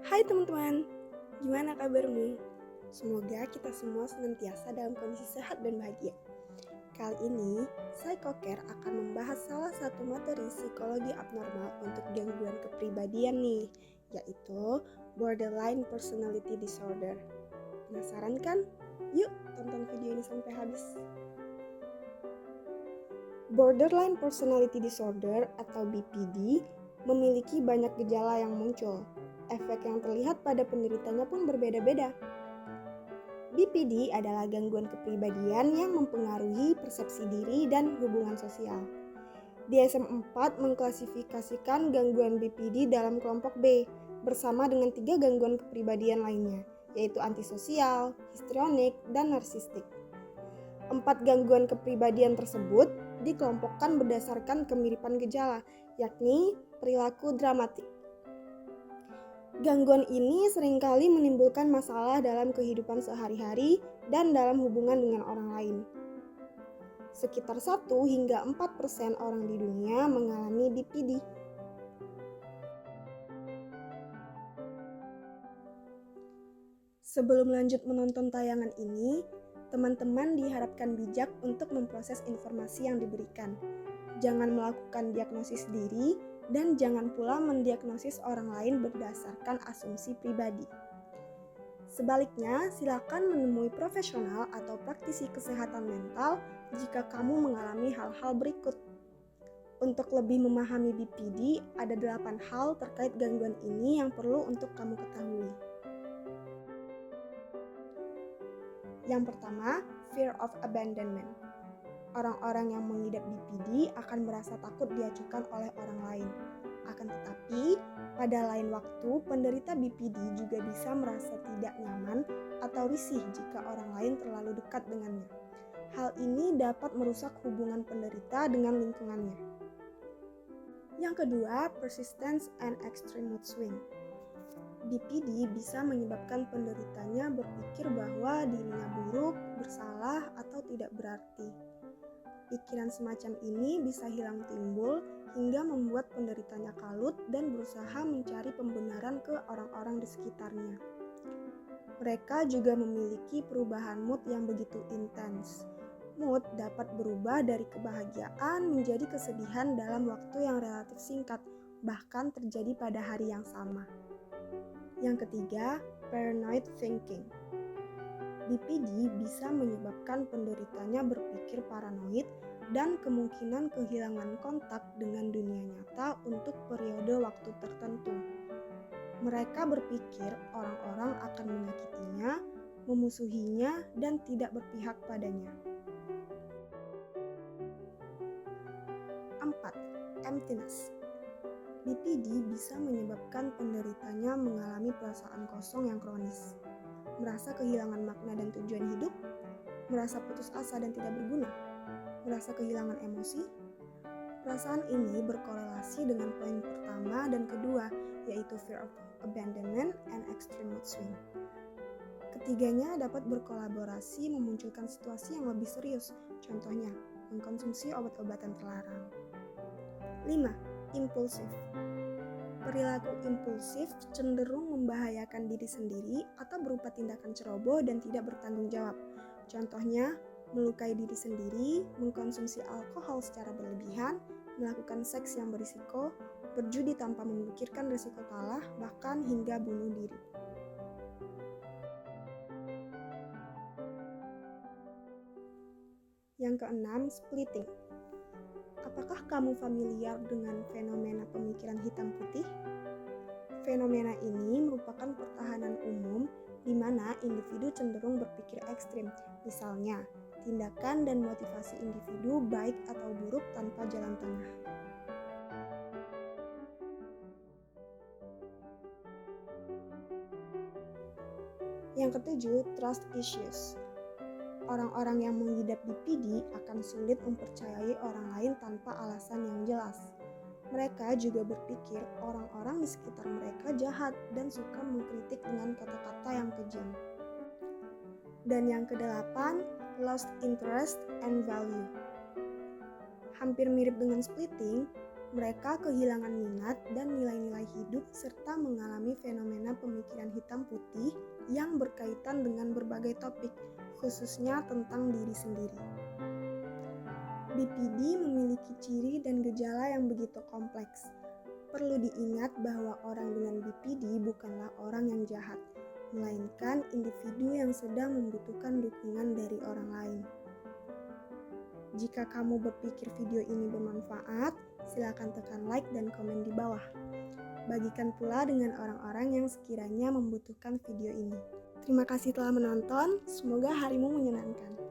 Hai teman-teman, gimana kabarmu? Semoga kita semua senantiasa dalam kondisi sehat dan bahagia. Kali ini, Psychocare akan membahas salah satu materi psikologi abnormal untuk gangguan kepribadian nih, yaitu Borderline Personality Disorder. Penasaran kan? Yuk tonton video ini sampai habis. Borderline Personality Disorder atau BPD memiliki banyak gejala yang muncul. Efek yang terlihat pada penderitanya pun berbeda-beda. BPD adalah gangguan kepribadian yang mempengaruhi persepsi diri dan hubungan sosial. DSM-4 mengklasifikasikan gangguan BPD dalam kelompok B bersama dengan 3 gangguan kepribadian lainnya, yaitu antisosial, histrionik, dan narsistik. 4 gangguan kepribadian tersebut dikelompokkan berdasarkan kemiripan gejala, yakni perilaku dramatik. Gangguan ini seringkali menimbulkan masalah dalam kehidupan sehari-hari dan dalam hubungan dengan orang lain. Sekitar 1 hingga 4% orang di dunia mengalami BPD. Sebelum lanjut menonton tayangan ini, teman-teman diharapkan bijak untuk memproses informasi yang diberikan. Jangan melakukan diagnosis diri dan jangan pula mendiagnosis orang lain berdasarkan asumsi pribadi. Sebaliknya, silakan menemui profesional atau praktisi kesehatan mental jika kamu mengalami hal-hal berikut. Untuk lebih memahami BPD, ada 8 hal terkait gangguan ini yang perlu untuk kamu ketahui. Yang pertama, fear of abandonment. Orang-orang yang mengidap BPD akan merasa takut diacuhkan oleh orang lain. Akan tetapi, pada lain waktu, penderita BPD juga bisa merasa tidak nyaman atau risih jika orang lain terlalu dekat dengannya. Hal ini dapat merusak hubungan penderita dengan lingkungannya. Yang kedua, persistence and extreme mood swing. BPD bisa menyebabkan penderitanya berpikir bahwa dirinya buruk, bersalah, atau tidak berarti. Pikiran semacam ini bisa hilang timbul hingga membuat penderitanya kalut dan berusaha mencari pembenaran ke orang-orang di sekitarnya. Mereka juga memiliki perubahan mood yang begitu intens. Mood dapat berubah dari kebahagiaan menjadi kesedihan dalam waktu yang relatif singkat, bahkan terjadi pada hari yang sama. Yang ketiga, paranoid thinking. BPD bisa menyebabkan penderitanya berpikir paranoid dan kemungkinan kehilangan kontak dengan dunia nyata untuk periode waktu tertentu. Mereka berpikir orang-orang akan menyakitinya, memusuhinya, dan tidak berpihak padanya. 4. Emptiness. BPD bisa menyebabkan penderitanya mengalami perasaan kosong yang kronis, merasa kehilangan makna dan tujuan hidup, merasa putus asa dan tidak berguna, merasa kehilangan emosi. Perasaan ini berkorelasi dengan poin pertama dan kedua, yaitu fear of abandonment and extreme mood swing. Ketiganya dapat berkolaborasi memunculkan situasi yang lebih serius, contohnya mengkonsumsi obat-obatan terlarang. 5. Impulsif. Perilaku impulsif cenderung membahayakan diri sendiri atau berupa tindakan ceroboh dan tidak bertanggung jawab. Contohnya, melukai diri sendiri, mengkonsumsi alkohol secara berlebihan, melakukan seks yang berisiko, berjudi tanpa memikirkan risiko kalah, bahkan hingga bunuh diri. Yang keenam, splitting. Apakah kamu familiar dengan fenomena pemikiran hitam putih? Fenomena ini merupakan pertahanan umum di mana individu cenderung berpikir ekstrim. Misalnya, tindakan dan motivasi individu baik atau buruk tanpa jalan tengah. Yang ketujuh, trust issues. Orang-orang yang mengidap BPD akan sulit mempercayai orang lain tanpa alasan yang jelas. Mereka juga berpikir orang-orang di sekitar mereka jahat dan suka mengkritik dengan kata-kata yang kejam. Dan yang kedelapan, lost interest and value. Hampir mirip dengan splitting, Mereka kehilangan minat dan nilai-nilai hidup serta mengalami fenomena pemikiran hitam putih yang berkaitan dengan berbagai topik, khususnya tentang diri sendiri. BPD memiliki ciri dan gejala yang begitu kompleks. Perlu diingat bahwa orang dengan BPD bukanlah orang yang jahat, melainkan individu yang sedang membutuhkan dukungan dari orang lain. Jika kamu berpikir video ini bermanfaat, silakan tekan like dan komen di bawah. Bagikan pula dengan orang-orang yang sekiranya membutuhkan video ini. Terima kasih telah menonton, semoga harimu menyenangkan.